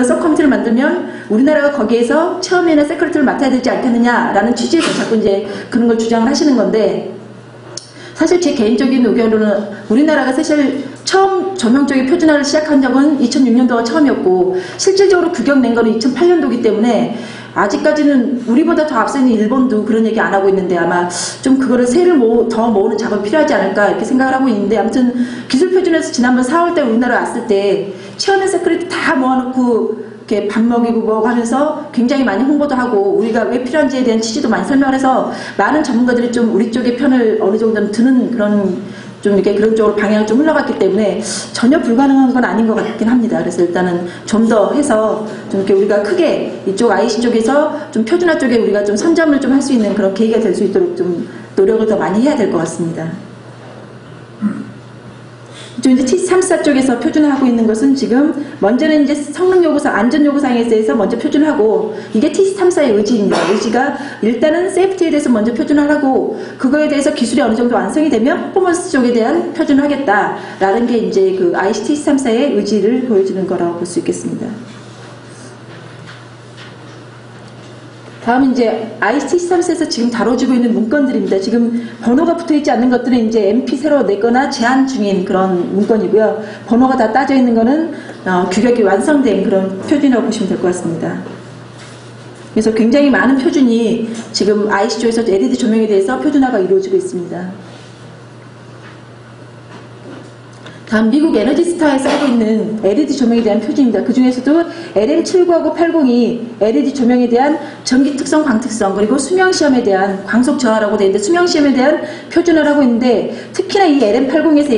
서브커미티를 만들면 우리나라가 거기에서 체어맨이나 세크레터리를 맡아야 되지 않겠느냐라는 취지에서 자꾸 이제 그런 걸 주장을 하시는 건데, 사실 제 개인적인 의견으로는 우리나라가 사실 처음 전형적인 표준화를 시작한 적은 2006년도가 처음이었고, 실질적으로 규격 낸 거는 2008년도이기 때문에 아직까지는 우리보다 더 앞서 있는 일본도 그런 얘기 안 하고 있는데, 아마 좀 그거를 세를 더 모으는 작업이 필요하지 않을까 이렇게 생각을 하고 있는데, 아무튼 기술 표준에서 지난번 4월달 우리나라 왔을 때 체어맨 세크레터리 다 모아놓고 이렇게 밥 먹이고 뭐 하면서 굉장히 많이 홍보도 하고 우리가 왜 필요한지에 대한 취지도 많이 설명을 해서 많은 전문가들이 좀 우리 쪽의 편을 어느 정도는 드는 그런 좀 이렇게 그런 쪽으로 방향을 좀 흘러갔기 때문에 전혀 불가능한 건 아닌 것 같긴 합니다. 그래서 일단은 좀 더 해서 좀 이렇게 우리가 크게 이쪽 IC 쪽에서 좀 표준화 쪽에 우리가 좀 선점을 좀 할 수 있는 그런 계기가 될 수 있도록 좀 노력을 더 많이 해야 될 것 같습니다. 이제 TC34 쪽에서 표준화하고 있는 것은 지금 먼저는 이제 성능요구사, 안전요구사항에 대해서 먼저 표준하고, 이게 TC34의 의지입니다. 의지가 일단은 세이프티에 대해서 먼저 표준화를 하고, 그거에 대해서 기술이 어느 정도 완성이 되면 퍼포먼스 쪽에 대한 표준을 하겠다라는 게 이제 그 IC TC34의 의지를 보여주는 거라고 볼 수 있겠습니다. 다음은 이제 ICT34에서 지금 다뤄지고 있는 문건들입니다. 지금 번호가 붙어있지 않는 것들은 이제 MP 새로 냈거나 제한 중인 그런 문건이고요. 번호가 다 따져 있는 거는 규격이 완성된 그런 표준이라고 보시면 될 것 같습니다. 그래서 굉장히 많은 표준이 지금 IC 쪽에서 LED 조명에 대해서 표준화가 이루어지고 있습니다. 다음 미국 에너지스타에서 하고 있는 LED 조명에 대한 표준입니다. 그 중에서도 LM799하고 80이 LED 조명에 대한 전기 특성, 광특성, 그리고 수명 시험에 대한 광속 저하라고 되어 있는데, 수명 시험에 대한 표준화를 하고 있는데, 특히나 이 LM80에서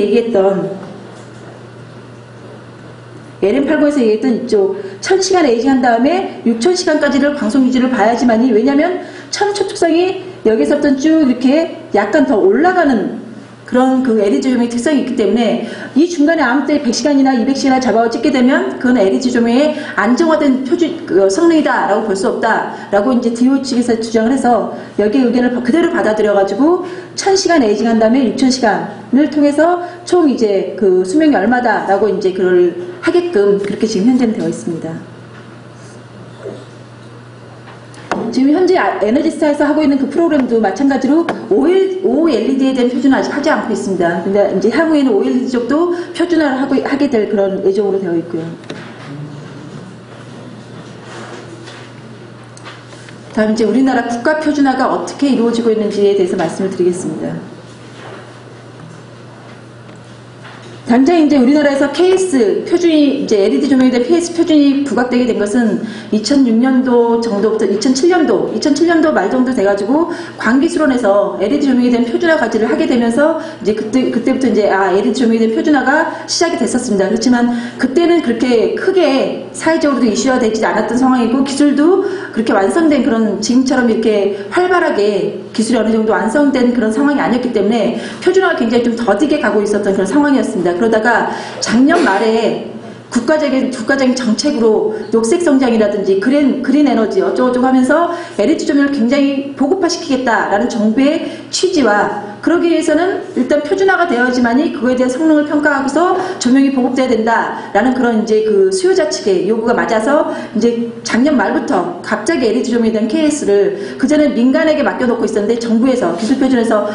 얘기했던 이쪽 1000시간 에이징 한 다음에 6000시간까지를 광속 유지를 봐야지만이, 왜냐면 천초특성이 여기서부터 쭉 이렇게 약간 더 올라가는 그런 그 LED 조명의 특성이 있기 때문에, 이 중간에 아무 때 100시간이나 200시간이나 잡아 찍게 되면 그건 LED 조명의 안정화된 성능이다라고 볼 수 없다라고 이제 DO 측에서 주장을 해서 여기에 의견을 그대로 받아들여가지고 1000시간 에이징 한 다음에 6000시간을 통해서 총 이제 그 수명이 얼마다라고 이제 그걸 하게끔 그렇게 지금 현재는 되어 있습니다. 지금 현재 에너지스타에서 하고 있는 그 프로그램도 마찬가지로 OLED에 대한 표준화 아직 하지 않고 있습니다. 근데 이제 향후에는 OLED 쪽도 표준화를 하게 될 그런 예정으로 되어 있고요. 다음 이제 우리나라 국가 표준화가 어떻게 이루어지고 있는지에 대해서 말씀을 드리겠습니다. 당장 이제 우리나라에서 KS 표준이, 이제 LED 조명에 대한 KS 표준이 부각되게 된 것은 2006년도 정도부터 2007년도 말 정도 돼가지고 광기술원에서 LED 조명에 대한 표준화 과제를 하게 되면서 이제 그때부터 이제 LED 조명에 대한 표준화가 시작이 됐었습니다. 그렇지만 그때는 그렇게 크게 사회적으로도 이슈화 되지 않았던 상황이고, 기술도 그렇게 완성된 그런 지금처럼 이렇게 활발하게 기술이 어느 정도 완성된 그런 상황이 아니었기 때문에 표준화가 굉장히 좀 더디게 가고 있었던 그런 상황이었습니다. 그러다가 작년 말에 국가적인 정책으로 녹색 성장이라든지 그린 에너지 어쩌고저쩌고 하면서 LED 조명을 굉장히 보급화시키겠다라는 정부의 취지와, 그러기 위해서는 일단 표준화가 되어야지만이 그거에 대한 성능을 평가하고서 조명이 보급돼야 된다라는 그런 이제 그 수요자 측의 요구가 맞아서 이제 작년 말부터 갑자기 LED 조명에 대한 KS를 그전에 민간에게 맡겨놓고 있었는데, 정부에서 기술표준에서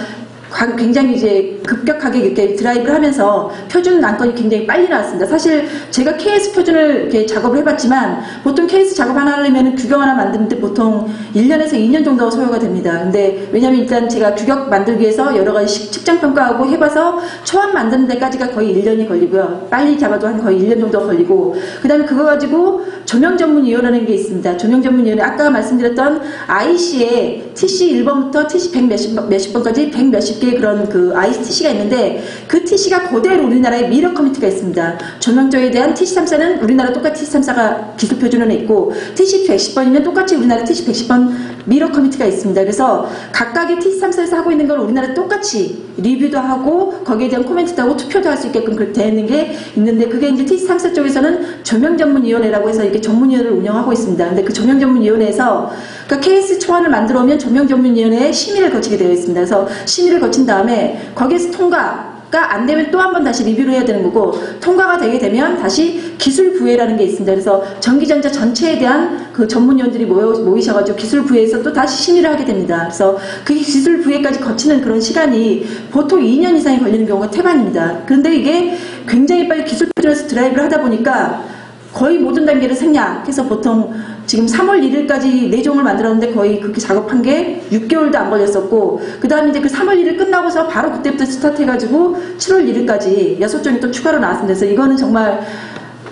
굉장히 이제 급격하게 이렇게 드라이브를 하면서 표준 난건이 굉장히 빨리 나왔습니다. 사실 제가 KS 표준을 이렇게 작업을 해봤지만, 보통 KS 작업 하나 하려면 규격 하나 만드는데 보통 1년에서 2년 정도가 소요가 됩니다. 근데 왜냐면 일단 제가 규격 만들기 위해서 여러 가지 측정 평가하고 해봐서 초안 만드는 데까지가 거의 1년이 걸리고요. 빨리 잡아도 한 거의 1년 정도 걸리고, 그 다음에 그거 가지고 조명전문위원회라는 게 있습니다. 조명전문위원회, 아까 말씀드렸던 IC에 TC 1번부터 TC 100 몇십 번까지 100 몇십 개 그런 그 ICTC가 있는데, 그 TC가 그대로 우리나라에 미러 커뮤니티가 있습니다. 조명조에 대한 TC34는 우리나라 똑같이 TC34가 기술 표준원에 있고, TC 110번이면 똑같이 우리나라 TC 110번 미러 커뮤니티가 있습니다. 그래서 각각의 TC34에서 하고 있는 걸 우리나라 똑같이 리뷰도 하고 거기에 대한 코멘트도 하고 투표도 할 수 있게끔 그렇게 되어 있는 게 있는데, 그게 이제 TC34 쪽에서는 조명전문위원회라고 해서 이렇게 전문위원회를 운영하고 있습니다. 근데 그 조명전문위원회에서 그러니까 KS 초안을 만들어 오면 조명전문위원회에 심의를 거치게 되어 있습니다. 그래서 심의를 거친 다음에 거기에서 통과가 안 되면 또 한 번 다시 리뷰를 해야 되는 거고, 통과가 되게 되면 다시 기술부회라는 게 있습니다. 그래서 전기전자 전체에 대한 그 전문위원들이 모이셔가지고 기술부회에서 또 다시 심의를 하게 됩니다. 그래서 그 기술부회까지 거치는 그런 시간이 보통 2년 이상이 걸리는 경우가 태반입니다. 그런데 이게 굉장히 빨리 기술표준에서 드라이브를 하다 보니까 거의 모든 단계를 생략해서 보통 지금 3월 1일까지 4종을 만들었는데 거의 그렇게 작업한 게 6개월도 안 걸렸었고, 그 다음에 이제 그 3월 1일 끝나고서 바로 그때부터 스타트해가지고 7월 1일까지 6종이 또 추가로 나왔습니다. 그래서 이거는 정말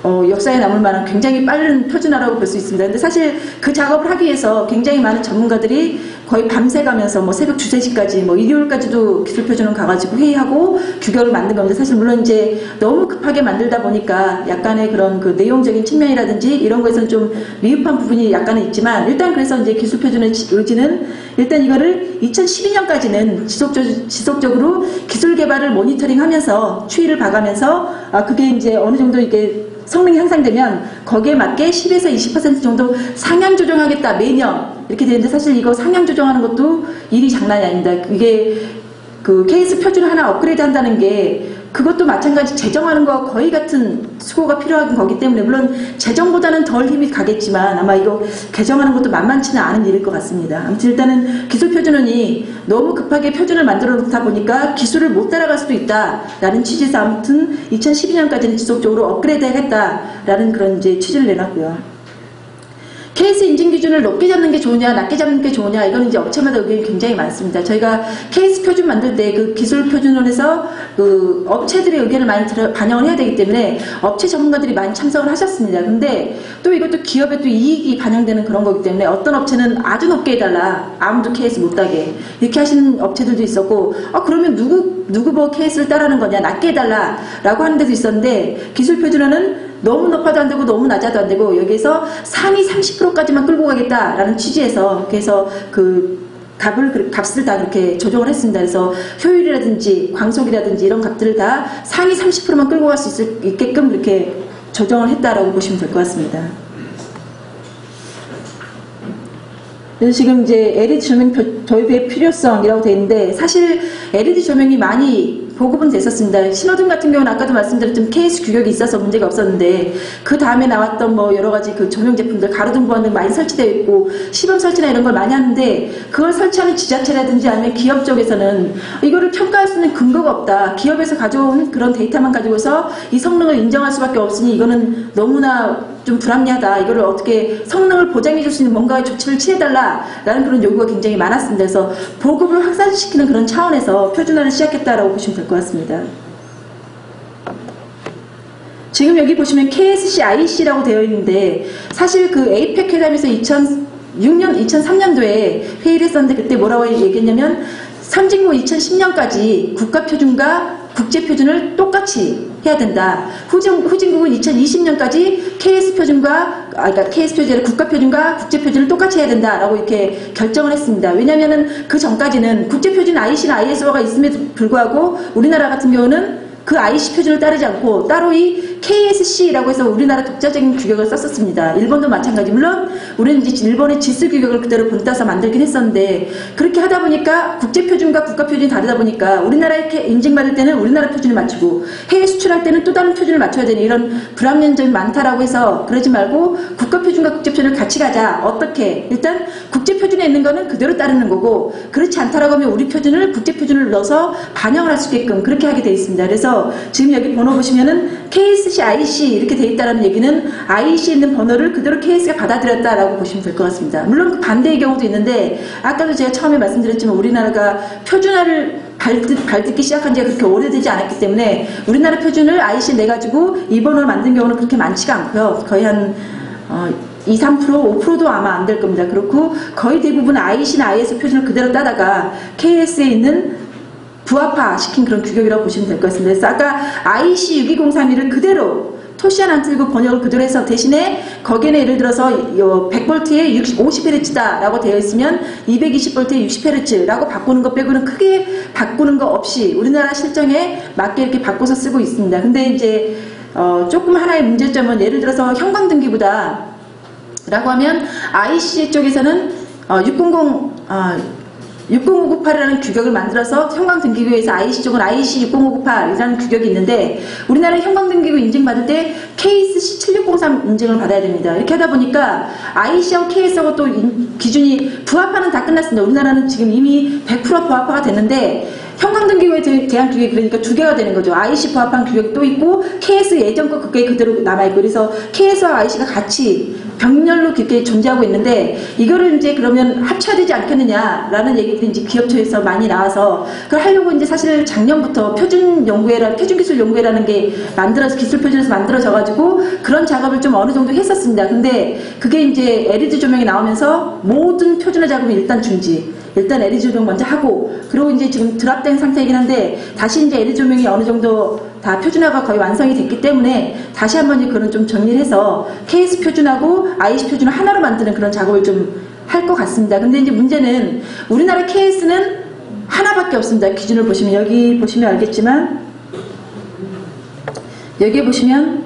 역사에 남을 만한 굉장히 빠른 표준화라고 볼 수 있습니다. 근데 사실 그 작업을 하기 위해서 굉장히 많은 전문가들이 거의 밤새 가면서 뭐 새벽 2, 3시까지 뭐 일요일까지도 기술표준원 가가지고 회의하고 규격을 만든 겁니다. 사실 물론 이제 너무 급하게 만들다 보니까 약간의 그런 그 내용적인 측면이라든지 이런 거에서는 좀 미흡한 부분이 약간은 있지만, 일단 그래서 이제 기술표준의 의지는 일단 이거를 2012년까지는 지속적으로 기술 개발을 모니터링 하면서 추이를 봐가면서 그게 이제 어느 정도 이게 성능이 향상되면 거기에 맞게 10에서 20% 정도 상향 조정하겠다 매년 이렇게 되는데, 사실 이거 상향 조정하는 것도 일이 장난이 아닙니다. 이게 그 케이스 표준을 하나 업그레이드 한다는 게 그것도 마찬가지 재정하는 거와 거의 같은 수고가 필요한 거기 때문에, 물론 재정보다는 덜 힘이 가겠지만 아마 이거 개정하는 것도 만만치는 않은 일일 것 같습니다. 아무튼 일단은 기술표준원이 너무 급하게 표준을 만들어 놓다 보니까 기술을 못 따라갈 수도 있다라는 취지에서 아무튼 2012년까지는 지속적으로 업그레이드 해야겠다라는 그런 이제 취지를 내놨고요. 케이스 인증 기준을 높게 잡는 게 좋으냐 낮게 잡는 게 좋으냐, 이건 이제 업체마다 의견이 굉장히 많습니다. 저희가 케이스 표준 만들 때 그 기술 표준원에서 그 업체들의 의견을 많이 반영을 해야 되기 때문에 업체 전문가들이 많이 참석을 하셨습니다. 근데 또 이것도 기업의 또 이익이 반영되는 그런 거기 때문에 어떤 업체는 아주 높게 해달라, 아무도 케이스 못 따게 이렇게 하시는 업체들도 있었고, 그러면 누구 뭐 케이스를 따라하는 거냐, 낮게 해달라 라고 하는 데도 있었는데, 기술 표준원은 너무 높아도 안 되고 너무 낮아도 안 되고 여기에서 상위 30%까지만 끌고 가겠다라는 취지에서, 그래서 그 값을 다 그렇게 조정을 했습니다. 그래서 효율이라든지 광속이라든지 이런 값들을 다 상위 30%만 끌고 갈 수 있게끔 이렇게 조정을 했다라고 보시면 될 것 같습니다. 그래서 지금 이제 LED 조명 도입의 필요성이라고 되어 있는데, 사실 LED 조명이 많이 보급은 됐었습니다. 신호등 같은 경우는 아까도 말씀드렸지만 케이스 규격이 있어서 문제가 없었는데, 그 다음에 나왔던 뭐 여러 가지 그 조명 제품들, 가로등 보안등 많이 설치되어 있고 시범 설치나 이런 걸 많이 하는데, 그걸 설치하는 지자체라든지 아니면 기업 쪽에서는 이거를 평가할 수 있는 근거가 없다. 기업에서 가져온 그런 데이터만 가지고서 이 성능을 인정할 수밖에 없으니 이거는 너무나 좀 불합리하다. 이거를 어떻게 성능을 보장해 줄 수 있는 뭔가의 조치를 취해달라라는 그런 요구가 굉장히 많았습니다. 그래서 보급을 확산시키는 그런 차원에서 표준화를 시작했다라고 보시면 될 것 같습니다. 지금 여기 보시면 KSC IC라고 되어 있는데, 사실 그 에이펙 회담에서 2003년도에 회의를 했었는데, 그때 뭐라고 얘기했냐면 선진국 2010년까지 국가표준과 국제표준을 똑같이 해야 된다. 후진국은 2020년까지 그러니까 KS 표준이 국가표준과 국제표준을 똑같이 해야 된다라고 이렇게 결정을 했습니다. 왜냐면은 그 전까지는 국제표준 IC나 ISO가 있음에도 불구하고 우리나라 같은 경우는 그 IC 표준을 따르지 않고 따로 이 KSC라고 해서 우리나라 독자적인 규격을 썼었습니다. 일본도 마찬가지. 물론 우리는 이제 일본의 지수 규격을 그대로 본따서 만들긴 했었는데, 그렇게 하다 보니까 국제표준과 국가표준이 다르다 보니까 우리나라에 인증받을 때는 우리나라 표준을 맞추고 해외 수출할 때는 또 다른 표준을 맞춰야 되는 이런 불합리한 점이 많다라고 해서, 그러지 말고 국가표준과 국제표준을 같이 가자. 어떻게? 일단 국제표준에 있는 거는 그대로 따르는 거고, 그렇지 않다라고 하면 우리 표준을 국제표준을 넣어서 반영을 할 수 있게끔 그렇게 하게 되어 있습니다. 그래서 지금 여기 번호 보시면은 KSC, IC 이렇게 돼 있다라는 얘기는 IC에 있는 번호를 그대로 KS가 받아들였다라고 보시면 될 것 같습니다. 물론 반대의 경우도 있는데, 아까도 제가 처음에 말씀드렸지만 우리나라가 표준화를 발듣기 시작한 지가 그렇게 오래되지 않았기 때문에 우리나라 표준을 IC 내가지고 이 번호를 만든 경우는 그렇게 많지가 않고요. 거의 한 2, 3%, 5%도 아마 안 될 겁니다. 그렇고 거의 대부분 IC나 IS 표준을 그대로 따다가 KS에 있는 부합화 시킨 그런 규격이라고 보시면 될 것 같습니다. 그래서 아까 IC 62031을 그대로 토시안 안 틀고 번역을 그대로 해서, 대신에 거기에는 예를 들어서 100V에 50Hz다 라고 되어 있으면 220V에 60Hz라고 바꾸는 것 빼고는 크게 바꾸는 거 없이 우리나라 실정에 맞게 이렇게 바꿔서 쓰고 있습니다. 근데 이제 조금 하나의 문제점은, 예를 들어서 형광등기부다 라고 하면 IC 쪽에서는 60598이라는 규격을 만들어서 형광등기구에서 IC 쪽은 IC 60598이라는 규격이 있는데 우리나라 형광등기구 인증받을 때 KSC 7603 인증을 받아야 됩니다. 이렇게 하다 보니까 IC하고 KS하고 또 기준이 부합화는 다 끝났습니다. 우리나라는 지금 이미 100% 부합화가 됐는데 형광등기구에 대한 규격이 그러니까 두 개가 되는 거죠. IC 부합한 규격이 또 있고 KS 예전 거 그게 그대로 남아있고 그래서 KS와 IC가 같이 병렬로 이렇게 존재하고 있는데 이거를 이제 그러면 합쳐야 되지 않겠느냐라는 얘기들이 이제 기업처에서 많이 나와서 그걸 하려고 이제 사실 작년부터 표준기술연구회라는 게 기술표준에서 만들어져가지고 그런 작업을 좀 어느 정도 했었습니다. 근데 그게 이제 LED 조명이 나오면서 모든 표준화 작업은 일단 중지. 일단 LED 조명 먼저 하고 그리고 이제 지금 드랍된 상태이긴 한데 다시 이제 LED 조명이 어느 정도 다 표준화가 거의 완성이 됐기 때문에 다시 한번 이제 그런 좀 정리를 해서 KS 표준하고 IC 표준을 하나로 만드는 그런 작업을 좀 할 것 같습니다. 근데 이제 문제는 우리나라 KS는 하나밖에 없습니다. 기준을 보시면 여기 보시면 알겠지만 여기에 보시면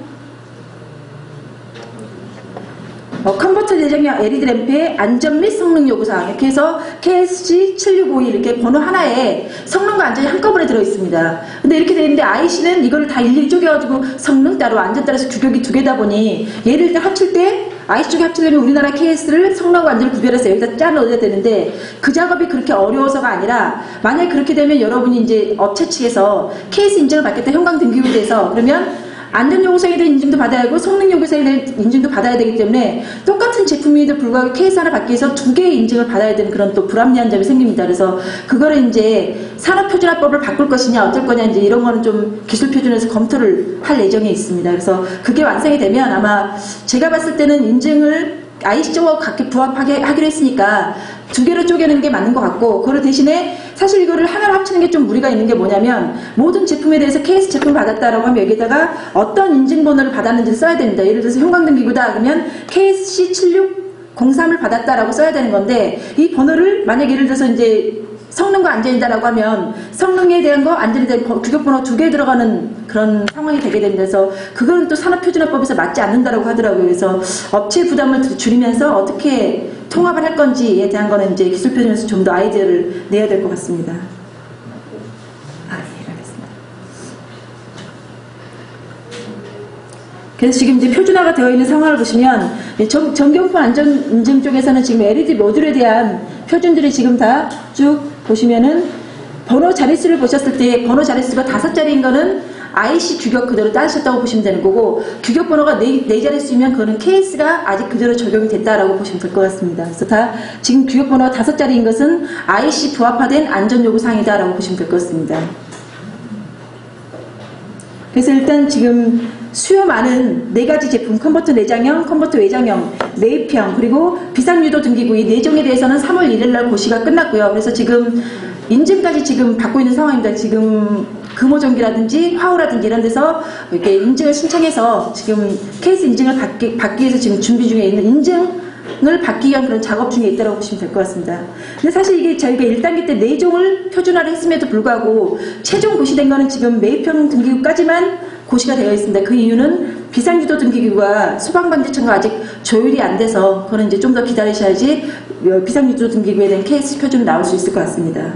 컨버터 내장형 LED 램프의 안전 및 성능 요구사항 이렇게 해서 KSC 7652 이렇게 번호 하나에 성능과 안전이 한꺼번에 들어있습니다. 근데 이렇게 되어 있는데 IC는 이거를 다 일일이 쪼개가지고 성능 따로 안전 따라서 규격이 두 개다 보니 얘를 일단 합칠 때 IC 쪽에 합치려면 우리나라 KS를 성능과 안전을 구별해서 여기다 짜 넣어야 되는데 그 작업이 그렇게 어려워서가 아니라 만약에 그렇게 되면 여러분이 이제 업체 측에서 KS 인증을 받겠다 형광등기부에 대해서 그러면 안전요구사에 대한 인증도 받아야 하고 성능요구사에 대한 인증도 받아야 되기 때문에 똑같은 제품임에도 불구하고 KS 하나 받기 위해서 두 개의 인증을 받아야 되는 그런 또 불합리한 점이 생깁니다. 그래서 그거를 이제 산업표준화법을 바꿀 것이냐 어쩔 거냐 이제 이런 거는 좀 기술표준에서 검토를 할 예정에 있습니다. 그래서 그게 완성이 되면 아마 제가 봤을 때는 인증을 IC 쪽하고 각기 부합하게 하기로 했으니까 두 개로 쪼개는 게 맞는 것 같고 그걸 대신에 사실 이거를 하나로 합치는 게 좀 무리가 있는 게 뭐냐면 모든 제품에 대해서 KS 제품을 받았다라고 하면 여기다가 어떤 인증번호를 받았는지를 써야 됩니다. 예를 들어서 형광등기구다 그러면 KSC 7603을 받았다라고 써야 되는 건데 이 번호를 만약 예를 들어서 이제 성능과 안전이다라고 하면 성능에 대한 거, 안전에 대한 규격번호 두 개 들어가는 그런 상황이 되게 됩니다. 그래서 그거는 또 산업표준화법에서 맞지 않는다라고 하더라고요. 그래서 업체 부담을 줄이면서 어떻게 통합을 할 건지에 대한 거는 이제 기술표준에서 좀 더 아이디어를 내야 될 것 같습니다. 예, 알겠습니다. 그래서 지금 이제 표준화가 되어 있는 상황을 보시면 전경품 안전인증 쪽에서는 지금 LED 모듈에 대한 표준들이 지금 다 쭉 보시면은 번호 자릿수를 보셨을 때 번호 자릿수가 5자리인 거는 IC 규격 그대로 따르셨다고 보시면 되는 거고 규격 번호가 4자릿수면 그거는 KS가 아직 그대로 적용이 됐다라고 보시면 될 것 같습니다. 그래서 다 지금 규격 번호가 5자리인 것은 IC 부합화된 안전요구사항이다라고 보시면 될 것 같습니다. 그래서 일단 지금 수요 많은 4가지 제품 컨버터 내장형, 컨버터 외장형, 매입형 그리고 비상유도 등기구 이 4종에 대해서는 3월 1일날 고시가 끝났고요. 그래서 지금 인증까지 지금 받고 있는 상황입니다. 지금 금호전기라든지 화호라든지 이런 데서 이렇게 인증을 신청해서 지금 케이스 인증을 받기 위해서 지금 준비 중에 있는 인증을 받기 위한 그런 작업 중에 있다고 보시면 될 것 같습니다. 근데 사실 이게 저희가 1단계 때 4종을 표준화를 했음에도 불구하고 최종 고시된 거는 지금 매입형 등기구까지만 고시가 되어 있습니다. 그 이유는 비상유도 등기구가 소방방지청과 아직 조율이 안 돼서 그거는 이제 좀 더 기다리셔야지 비상유도 등기구에 대한 케이스 표준이 나올 수 있을 것 같습니다.